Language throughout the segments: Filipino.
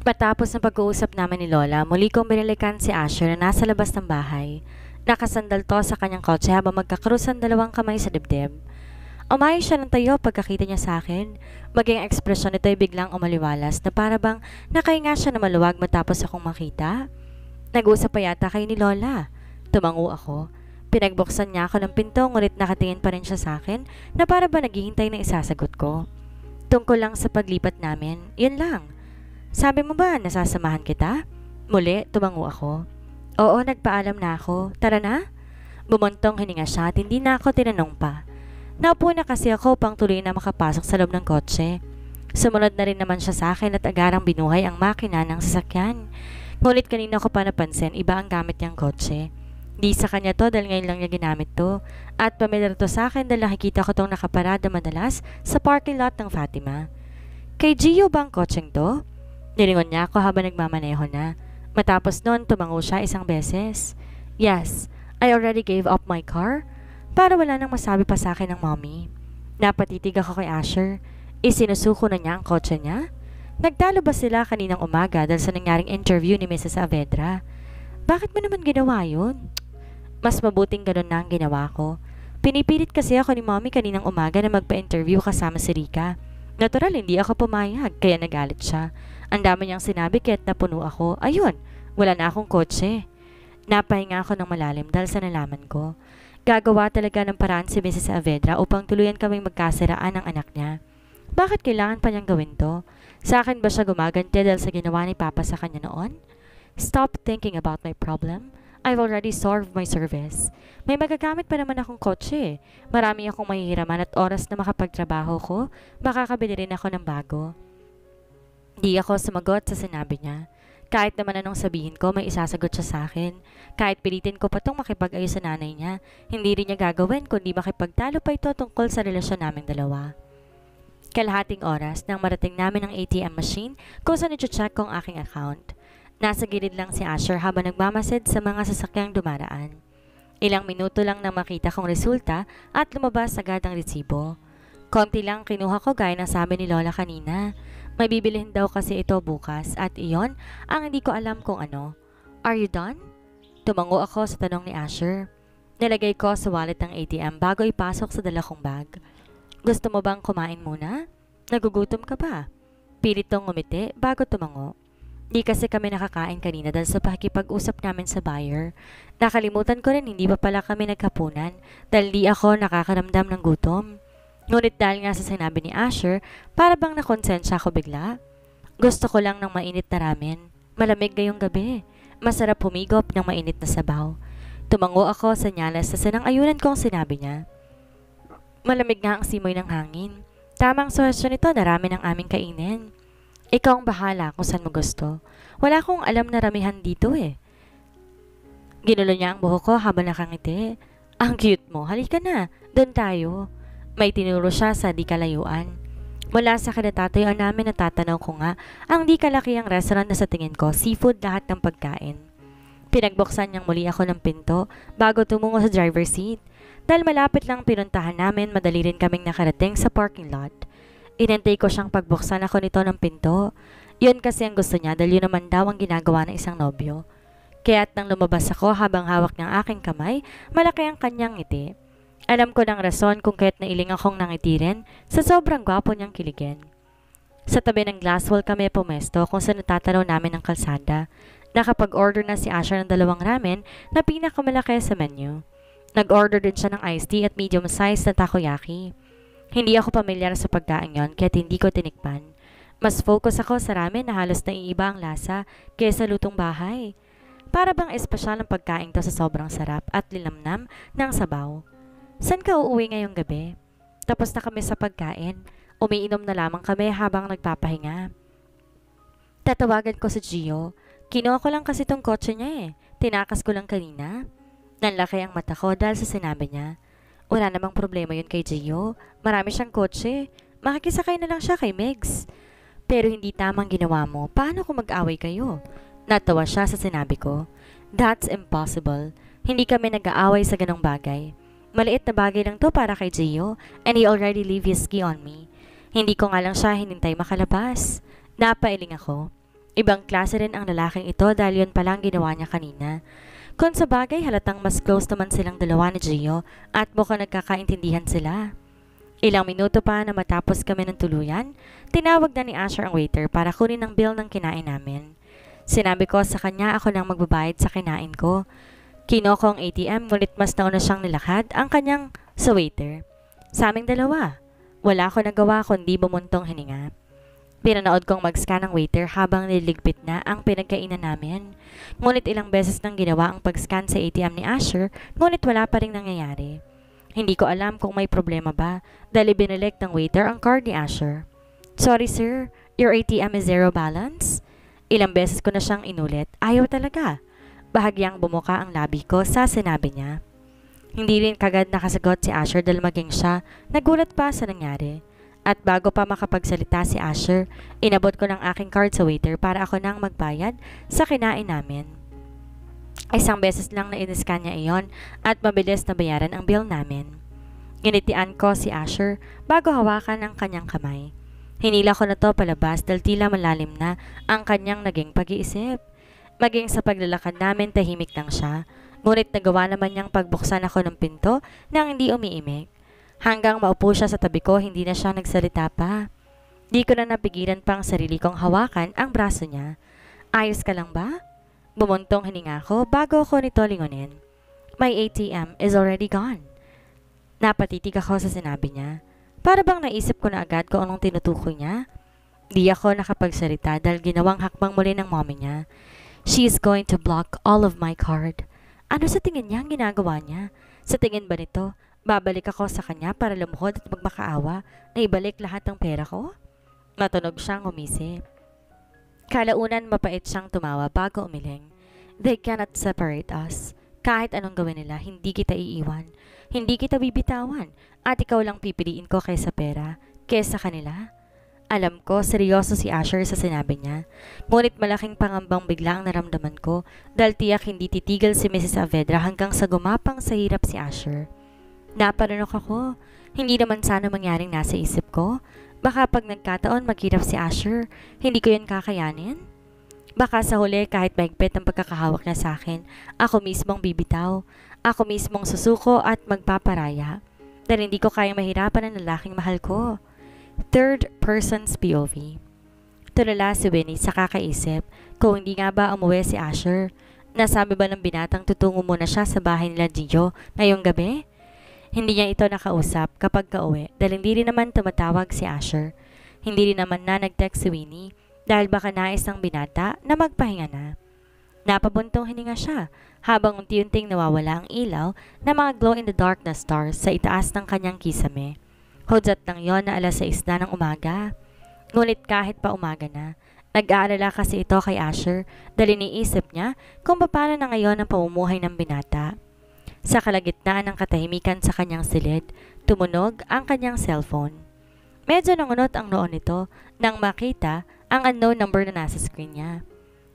Matapos ng pag-uusap namin ni Lola, muli kong binalikan si Asher na nasa labas ng bahay. Nakasandal to sa kanyang kotse habang magkakrus ang dalawang kamay sa dibdib. Umayos siya ng tayo pagkakita niya sa akin. Maging ekspresyon nito ay biglang umaliwalas na para bang nakahinga siya na maluwag matapos akong makita. Nag-uusap pa yata kayo ni Lola. Tumango ako. Pinagbuksan niya ako ng pinto ngunit nakatingin pa rin siya sa akin na para ba naghihintay ng isasagot ko. Tungkol lang sa paglipat namin, yun lang. Sabi mo ba nasasamahan kita? Muli, tumango ako. Oo, nagpaalam na ako. Tara na? Bumuntong hininga siya at hindi na ako tinanong pa. Naupo na kasi ako pang tuloy na makapasok sa loob ng kotse. Sumunod na rin naman siya sa akin at agarang binuhay ang makina ng sasakyan. Ngunit kanina ko pa napansin iba ang gamit niyang kotse. Di sa kanya to dahil ngayon lang niya ginamit to. At pamilyar to sa akin dahil nakikita ko tong nakaparada madalas sa parking lot ng Fatima. Kay Gio ba ang kotseng to? Nilingon niya ako habang nagmamaneho na. Matapos noon, tumango siya isang beses. Yes, I already gave up my car. Para wala nang masabi pa sa akin ng mommy. Napatitig ako kay Asher. Isinusuko na niya ang kotse niya. Nagtalo ba sila kaninang umaga dahil sa nangyaring interview ni Mrs. Saavedra? Bakit mo naman ginawa yun? Mas mabuting ganun na ang ginawa ko. Pinipilit kasi ako ni mommy kaninang umaga na magpa-interview kasama si Rika. Natural, hindi ako pumayag, kaya nagalit siya. Ang dami niyang sinabi kaya't napuno ako. Ayun, wala na akong kotse. Napahinga ako ng malalim dahil sa nalaman ko. Gagawa talaga ng paraan si Mrs. Saavedra upang tuluyan kaming magkasiraan ng anak niya. Bakit kailangan pa niyang gawin to? Sa akin ba siya gumaganti dahil sa ginawa ni Papa sa kanya noon? Stop thinking about my problem. I've already solved my service. May magagamit pa naman akong kotse. Marami akong mahihiraman at oras na makapagtrabaho ko, makakabili rin ako ng bago. Di ako sumagot sa sinabi niya. Kahit naman anong sabihin ko, may isasagot siya sa akin. Kahit pilitin ko pa tong makipag-ayos sa nanay niya, hindi rin niya gagawin kundi makipagtalo pa ito tungkol sa relasyon naming dalawa. Kalahating oras nang marating namin ang ATM machine kung saan i-check ko ang aking account. Nasa gilid lang si Asher habang nagmamasid sa mga sasakyang dumaraan. Ilang minuto lang nang makita kong resulta at lumabas agad ang resibo. Konti lang kinuha ko gaya ng sabi ni Lola kanina. May bibilihin daw kasi ito bukas at iyon ang hindi ko alam kung ano. Are you done? Tumango ako sa tanong ni Asher. Nilagay ko sa wallet ng ATM bago ipasok sa dala kong bag. Gusto mo bang kumain muna? Nagugutom ka ba? Pilit tong ngumiti bago tumango. Di kasi kami nakakain kanina dahil sa pakikipag-usap namin sa buyer. Nakalimutan ko rin hindi pa pala kami naghapunan dahil di ako nakakaramdam ng gutom. Ngunit dahil nga sa sinabi ni Asher, para bang nakonsensya ako bigla. Gusto ko lang ng mainit na ramen. Malamig ngayong gabi. Masarap humigop ng mainit na sabaw. Tumango ako sa nyalas sa sanang-ayunan kong sinabi niya. Malamig nga ang simoy ng hangin. Tamang suhestyon nito na ramen ang aming kainin. Ikaw ang bahala kung saan mo gusto. Wala akong alam na ramihan dito eh. Ginulo niya ang buhok ko habang nakangiti. Ang cute mo, halika na, doon tayo. May tinuro siya sa di kalayuan. Mula sa kinatatayuan namin natatanaw ko nga ang di kalakihang restaurant na sa tingin ko, seafood lahat ng pagkain. Pinagbuksan niyang muli ako ng pinto bago tumungo sa driver's seat. Dahil malapit lang pinuntahan namin, madali rin kaming nakarating sa parking lot. Inantay ko siyang pagbuksan ako nito ng pinto. Yun kasi ang gusto niya dahil yun naman daw ang ginagawa ng isang nobyo. Kaya't nang lumabas ako habang hawak ng aking kamay, malaki ang kanyang ngiti. Alam ko ng rason kung kaya't nailing akong nangitirin sa sobrang gwapo niyang kiligin. Sa tabi ng glass wall kami pumesto kung saan natatanaw namin ang kalsada. Nakapag-order na si Asher ng 2 ramen na pinakamalaki sa menu. Nag-order din siya ng iced tea at medium size na takoyaki. Hindi ako pamilyar sa pagkain yon kaya't hindi ko tinikman. Mas focus ako sa ramen na halos naiiba ang lasa kaysa lutong bahay. Para bang espesyal ang pagkain to sa sobrang sarap at lilamnam ng sabaw. San ka uuwi ngayong gabi? Tapos na kami sa pagkain. Umiinom na lamang kami habang nagpapahinga. Tatawagan ko si Gio. Kinuha ko lang kasi tong kotse niya eh. Tinakas ko lang kanina. Nanlaki ang mata ko dahil sa sinabi niya. Wala namang problema yun kay Gio. Marami siyang kotse. Makikisakay na lang siya kay Megs. Pero hindi tamang ginawa mo. Paano kung mag-away kayo? Natawa siya sa sinabi ko. That's impossible. Hindi kami nag-aaway sa ganong bagay. Maliit na bagay lang to para kay Gio and he already leave his key on me. Hindi ko nga lang siya hinintay makalabas. Napailing ako. Ibang klase rin ang lalaking ito dahil yun palang ginawa niya kanina. Kung sa bagay halatang mas close naman silang dalawa ni Gio at mukhang nagkakaintindihan sila. Ilang minuto pa na matapos kami ng tuluyan, tinawag na ni Asher ang waiter para kunin ang bill ng kinain namin. Sinabi ko sa kanya ako nang magbabayad sa kinain ko. Kinoko ang ATM ngunit mas nauna siyang nilakad ang kanyang sa waiter. Sa aming dalawa, wala ko nagawa kundi bumuntong hininga. Pinanood kong mag-scan ng waiter habang niligpit na ang pinagkainan namin. Ngunit ilang beses nang ginawa ang pag-scan sa ATM ni Asher, ngunit wala pa rin nangyayari. Hindi ko alam kung may problema ba dahil binalik ng waiter ang card ni Asher. Sorry sir, your ATM is zero balance? Ilang beses ko na siyang inulit, ayaw talaga. Bahagyang bumuka ang labi ko sa sinabi niya. Hindi rin kagad nakasagot si Asher dahil maging siya, nagulat pa sa nangyari. At bago pa makapagsalita si Asher, inabot ko ng aking card sa waiter para ako nang magbayad sa kinain namin. Isang beses lang na in-scan niya iyon at mabilis na bayaran ang bill namin. Ginitian ko si Asher bago hawakan ang kanyang kamay. Hinila ko na to palabas dahil tila malalim na ang kanyang naging pag-iisip. Maging sa paglalakad namin tahimik lang siya, ngunit nagawa naman niyang pagbuksan ako ng pinto nang hindi umiimik. Hanggang maupo siya sa tabi ko, hindi na siya nagsalita pa. Di ko na napigilan pang sarili kong hawakan ang braso niya. Ayos ka lang ba? Bumuntong hininga ko bago ko nito lingunin. My ATM is already gone. Napatitig ako sa sinabi niya. Para bang naisip ko na agad kung anong tinutukoy niya? Di ako nakapagsalita dahil ginawang hakbang muli ng mommy niya. She is going to block all of my card. Ano sa tingin niya ang ginagawa niya? Sa tingin ba nito, babalik ako sa kanya para lumuhod at magmakaawa na ibalik lahat ng pera ko? Matunog siyang umisip. Kalaunan mapait siyang tumawa bago umiling. They cannot separate us. Kahit anong gawin nila, hindi kita iiwan. Hindi kita bibitawan. At ikaw lang pipiliin ko kaysa pera, kaysa kanila. Alam ko, seryoso si Asher sa sinabi niya. Ngunit malaking pangambang bigla ang naramdaman ko dahil tiyak hindi titigil si Mrs. Saavedra hanggang sa gumapang sa hirap si Asher. Napanunok ako. Hindi naman sana mangyaring nasa isip ko. Baka pag nagkataon maghirap si Asher, hindi ko yun kakayanin. Baka sa huli kahit mahigpit ang pagkakahawak niya sa akin, ako mismong bibitaw. Ako mismong susuko at magpaparaya. Dahil hindi ko kayang mahirapan ang lalaking mahal ko. Third person's POV. Tulala si Winnie sa kakaisip kung hindi nga ba umuwi si Asher. Nasabi ba ng binatang tutungo muna siya sa bahay nila Gio ngayong gabi? Hindi niya ito nakausap kapag kauwi dahil hindi rin naman tumatawag si Asher. Hindi rin naman na nag-text si Winnie dahil baka nais ng binata na magpahinga na. Napabuntong hininga siya habang unti-unting nawawala ang ilaw na mga glow-in-the-dark na stars sa itaas ng kanyang kisame. Hudyat lang yon na 6:00 na ng umaga. Ngunit kahit pa umaga na, nag-aalala kasi ito kay Asher dahil iniisip niya kung paano na ngayon ang pamumuhay ng binata. Sa kalagitnaan ng katahimikan sa kanyang silid, tumunog ang kanyang cellphone. Medyo nangunot ang noon nito nang makita ang unknown number na nasa screen niya.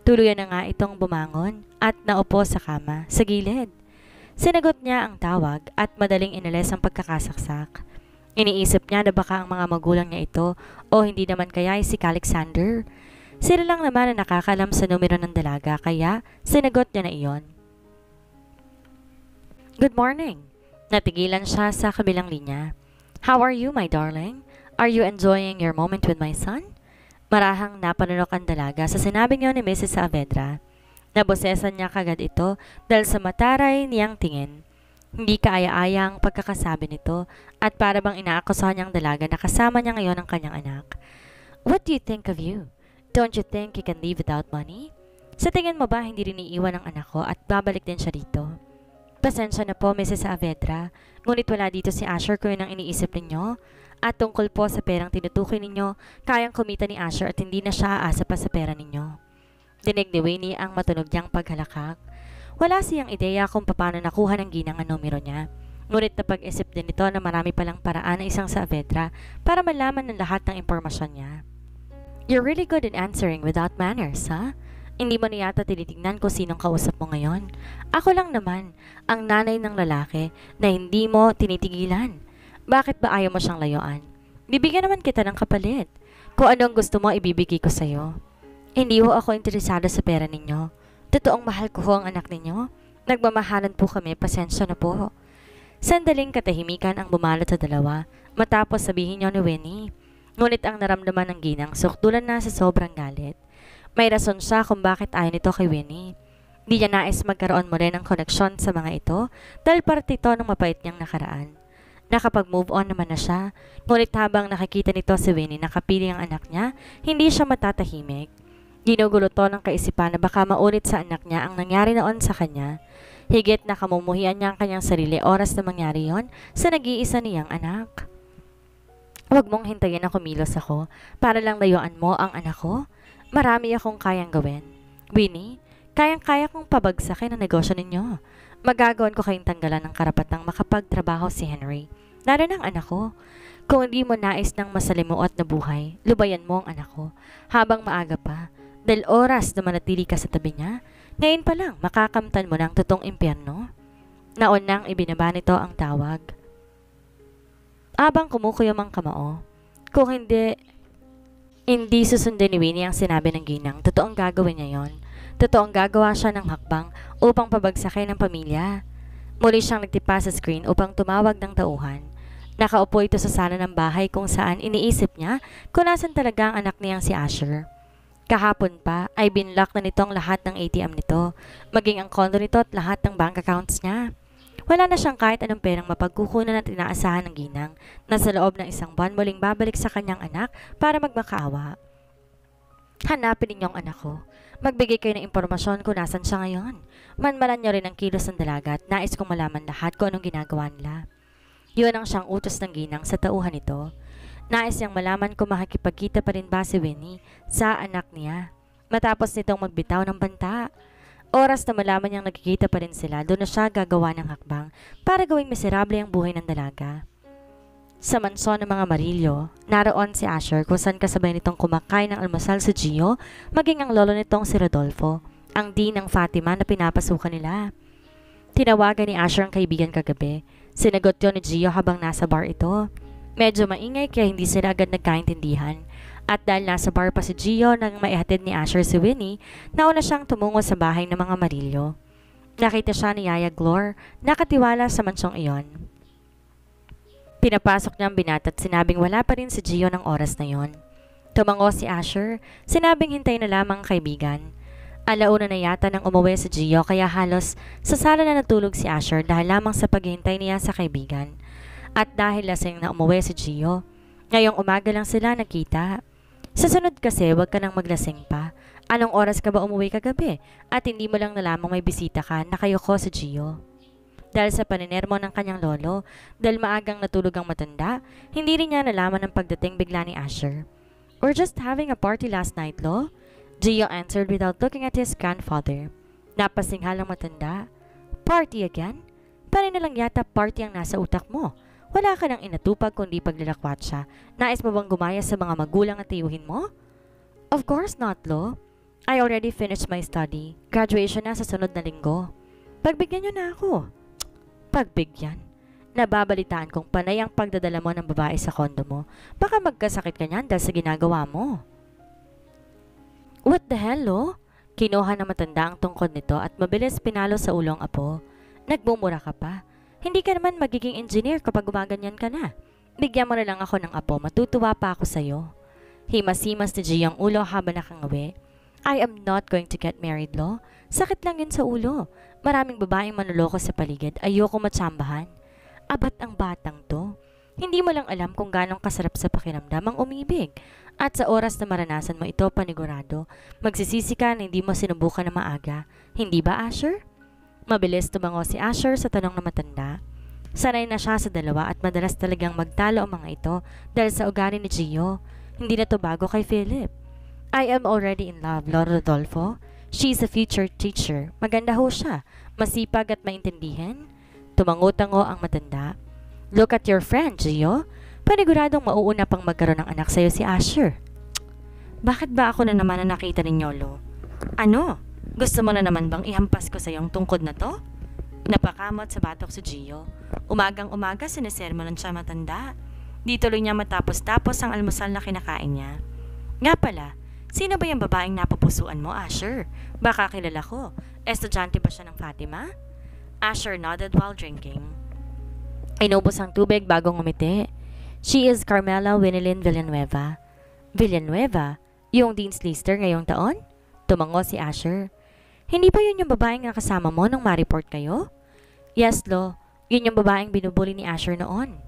Tuluyan na nga itong bumangon at naupo sa kama sa gilid. Sinagot niya ang tawag at madaling inalis ang pagkakasaksak. Iniisip niya na baka ang mga magulang niya ito o hindi naman kaya ay si Alexander. Sila lang naman na nakakalam sa numero ng dalaga kaya sinagot niya na iyon. Good morning. Natigilan siya sa kabilang linya. How are you, my darling? Are you enjoying your moment with my son? Marahang napanunok ang dalaga sa sinabi niyo ni Mrs. Saavedra. Nabosesan niya kagad ito dahil sa mataray niyang tingin. Hindi kaaya-aya ang pagkakasabi nito at para bang inaakusahan niyang dalaga na kasama niya ngayon ang kanyang anak. What do you think of you? Don't you think you can live without money? Sa tingin mo ba hindi rin iiwan ang anak ko at babalik din siya dito? Pasensya na po, Mrs. Saavedra, ngunit wala dito si Asher kung yun ang iniisip ninyo. At tungkol po sa perang tinutukoy ninyo, kayang kumita ni Asher at hindi na siya aasa pa sa pera ninyo. Dinig ni Winnie ang matunog niyang paghalakak. Wala siyang ideya kung paano nakuha ng ginang ang numero niya. Ngunit napag-isip din ito na marami palang paraan ng isang Saavedra para malaman ng lahat ng impormasyon niya. You're really good in answering without manners, ha? Hindi mo na yata tinitingnan kung sinong kausap mo ngayon. Ako lang naman, ang nanay ng lalaki na hindi mo tinitigilan. Bakit ba ayaw mo siyang layuan? Bibigyan naman kita ng kapalit. Kung ano ang gusto mo, ibibigay ko sa'yo. Hindi ho ako interesado sa pera ninyo. Totoong mahal ko ho ang anak ninyo. Nagmamahalan po kami, pasensya na po. Sandaling katahimikan ang bumalot sa dalawa matapos sabihin niyo ni Winnie. Ngunit ang naramdaman ng ginang sukdulan na sa sobrang galit. May rason siya kung bakit ayaw nito kay Winnie. Di niya nais magkaroon muli ng koneksyon sa mga ito dahil parte ito ng mapait niyang nakaraan. Nakapag-move on naman na siya, ngunit habang nakikita nito si Winnie nakapiling ang anak niya, hindi siya matatahimik. Ginugulo to ng kaisipan na baka maulit sa anak niya ang nangyari noon sa kanya. Higit na kamumuhian niya ang kanyang sarili oras na mangyari yon sa nag-iisa niyang anak. Huwag mong hintayin na kumilos ako para lang layuan mo ang anak ko. Marami akong kayang gawin. Winnie, kayang-kaya kong pabagsakin ang negosyo ninyo. Magagawan ko kayong tanggalan ng karapatang makapagtrabaho si Henry. Lalo ng anak ko. Kung hindi mo nais ng masalimuot na buhay, lubayan mo ang anak ko habang maaga pa. Dahil oras na manatili ka sa tabi niya, ngayon pa lang makakamtan mo ng totoong impyerno. Naon nang ibinaba nito ang tawag. Abang kumukuyom ang kamao. Kung hindi susundin ni Winnie ang sinabi ng ginang, totoong gagawin niya yon. Totoong gagawa siya ng hakbang upang pabagsakin ng pamilya. Muli siyang nagtipa sa screen upang tumawag ng tauhan. Nakaupo ito sa sala ng bahay kung saan iniisip niya kung nasan talaga ang anak niyang si Asher. Kahapon pa ay binlock na nitong lahat ng ATM nito, maging ang kondo nito at lahat ng bank accounts niya. Wala na siyang kahit anong perang mapagkukunan at inaasahan ng ginang na sa loob ng isang buwan muling babalik sa kanyang anak para magmakaawa. Hanapin ninyong anak ko. Magbigay kayo ng impormasyon kung nasan siya ngayon. Manmalan niyo rin ang kilos ng dalaga at nais kong malaman lahat kung anong ginagawa nila. Yun ang siyang utos ng ginang sa tauhan nito. Nais niyang malaman kung makikipagkita pa rin ba si Winnie sa anak niya. Matapos nitong magbitaw ng banta, oras na malaman niyang nagkikita pa rin sila, doon na siya gagawa ng hakbang para gawing miserable ang buhay ng dalaga. Sa mansyon ng mga Marillo, naroon si Asher kung saan kasabay nitong kumakain ng almusal sa Gio, maging ang lolo nitong si Rodolfo, ang dean ng Fatima na pinapasukan nila. Tinawagan ni Asher ang kaibigan kagabi. Sinagot yun ni Gio habang nasa bar ito. Medyo maingay kaya hindi sila agad nagkaintindihan. At dahil nasa bar pa si Gio nang maihatid ni Asher si Winnie, nauna siyang tumungo sa bahay ng mga Marillo. Nakita siya ni Yaya Glor, nakatiwala sa mansyong iyon. Pinapasok niya ang binata at sinabing wala pa rin si Gio ng oras na yon. Tumango si Asher, sinabing hintay na lamang ang kaibigan. Alauna na yata nang umuwi si Gio kaya halos sa sala na natulog si Asher dahil lamang sa paghihintay niya sa kaibigan. At dahil lasing na umuwi si Gio, ngayong umaga lang sila nakita. Sa sunod kasi wag ka nang maglasing pa. Anong oras ka ba umuwi kagabi? At hindi mo lang nalamang may bisita ka na kayo ko si Gio. Dahil sa paninermo ng kanyang lolo, dahil maagang natulog ang matanda, hindi rin niya nalaman ang pagdating bigla ni Asher. We're just having a party last night, Lo. Gio answered without looking at his grandfather. Napasinghalang matanda. Party again? Paano na lang yata party ang nasa utak mo? Wala ka nang inatupag kundi paglalakwat siya. Nais mo bang gumaya sa mga magulang at tiyuhin mo? Of course not, Lo. I already finished my study. Graduation na sa sunod na linggo. Pagbigyan niyo na ako. Pagbigyan? Nababalitaan kong panay ang pagdadala mo ng babae sa kondo mo. Baka magkasakit ka niyan dahil sa ginagawa mo. What the hell, Lo? Kinuha ng matanda ang tungkod nito at mabilis pinalo sa ulong apo. Nagbumura ka pa. Hindi ka naman magiging engineer kapag gumaganyan ka na. Bigyan mo na lang ako ng apo, matutuwa pa ako sa'yo. Himas-himas ni Gia ang ulo habang nakangawi. I am not going to get married, Lo. Sakit lang yun sa ulo. Maraming babaeng manuloko sa paligid, ayoko matsambahan. Abat ang batang to. Hindi mo lang alam kung ganong kasarap sa pakiramdam ang umibig. At sa oras na maranasan mo ito panigurado, magsisisi ka na hindi mo sinubukan na maaga. Hindi ba, Asher? Mabilis tumango si Asher sa tanong ng matanda. Sanay na siya sa dalawa at madalas talagang magtalo ang mga ito dahil sa ugali ni Gio. Hindi na to bago kay Philip. I am already in love, Lord Rodolfo. She's a future teacher. Maganda ho siya. Masipag at maintindihan. Tumango-tango ang matanda. Look at your friend, Gio. Paniguradong mauuna pang magkaroon ng anak sa'yo si Asher. Bakit ba ako na naman na nakita ninyo, Lo? Ano? Gusto mo na naman bang ihampas ko sa iyong tungkod na to? Napakamot sa batok si Gio. Umagang-umaga sinisermonan siya matanda. Di tuloy niya matapos-tapos ang almusal na kinakain niya. Nga pala, Sino ba yung babaeng napupusuan mo, Asher? Baka kilala ko. Estudyante ba siya ng Fatima? Asher nodded while drinking. Inubos ang tubig bago ngumiti. She is Carmela Winilyn Villanueva. Villanueva? Yung Dean's Lister ngayong taon? Tumango si Asher. Hindi ba yun yung babaeng nakasama mo nung ma-report kayo? Yes, Lo. Yun yung babaeng binubuli ni Asher noon.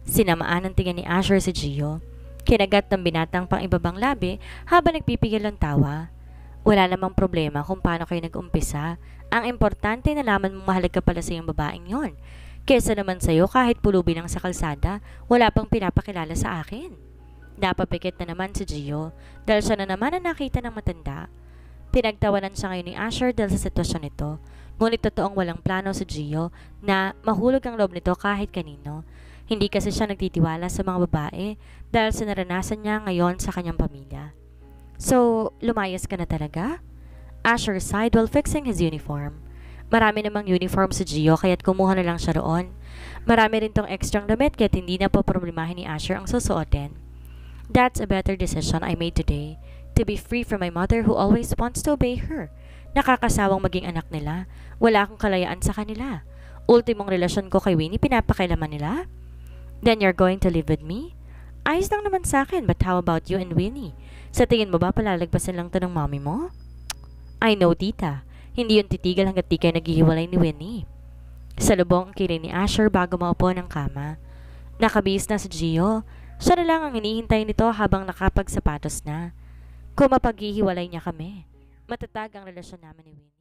Sinamaan ng tingin ni Asher si Gio. Kinagat ng binatang pang ibabang labi habang nagpipigil ng tawa. Wala namang problema kung paano kayo nag-umpisa. Ang importante nalaman mong mahalaga pala sa iyong babaeng yon. Kesa naman sa'yo kahit pulubi lang sa kalsada, wala pang pinapakilala sa akin. Napapikit na naman si Gio dahil siya na naman ang nakita ng matanda. Pinagtawanan siya ngayon ni Asher dahil sa sitwasyon nito. Ngunit totoong walang plano si Gio na mahulog ang loob nito kahit kanino. Hindi kasi siya nagtitiwala sa mga babae dahil sa naranasan niya ngayon sa kanyang pamilya. So, lumayas ka na talaga? Asher sighed while fixing his uniform. Marami namang uniform si Gio kaya't kumuha na lang siya roon. Marami rin tong extrang damit kaya't hindi na po problemahin ni Asher ang susuotin. That's a better decision I made today. To be free from my mother who always wants to obey her. Nakakasawang maging anak nila. Wala akong kalayaan sa kanila. Ultimong relasyon ko kay Winnie pinapakailaman nila. Then you're going to live with me? Ayos lang naman sa akin, but how about you and Winnie? Sa tingin mo ba palalagpasan lang to ng mommy mo? I know, tita. Hindi yun titigil hanggat di kayo naghihiwalay ni Winnie. Sa lubong ang kiling ni Asher bago maupo ng kama. Nakabihis na si Gio. Siya na lang ang hinihintay nito habang nakapagsapatos na. Kung mapaghihiwalay niya kami, matatag ang relasyon namin ni Winnie.